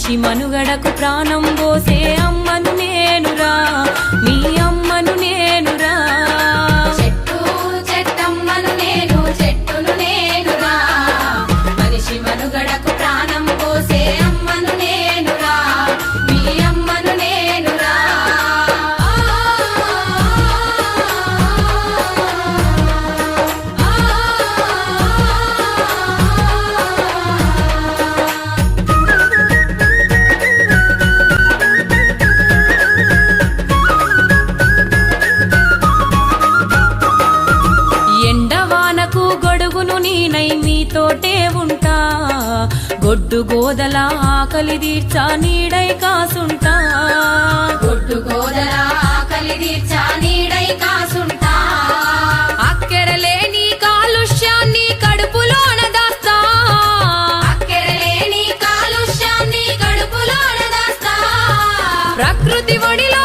మనిషి మనుగడకు ప్రాణం పోసే అమ్మను నేనురా, మీ అమ్మను నేనురా. చెట్టు చెట్టమ్మను నేను, చెట్టును నేనురా, మనిషి మనుగడకు ప్రాణం పోసే అమ్మను నేనురా, మీ అమ్మను నేనురా. ఎండవానకు గొడుగును నీనై మీతోటే ఉంటా, గొడ్డు గోదల ఆకలి తీర్చా నీడై కాసుంటా. గొడ్డు గోదల ఆకలి తీర్చా నీడై కాసుంటా. అక్కెరలేని కాలుష్యాన్ని కడుపులోన దాస్తా, అక్కెరలేని కాలుష్యాన్ని కడుపులోన దాస్తా. ప్రకృతి ఒడిలో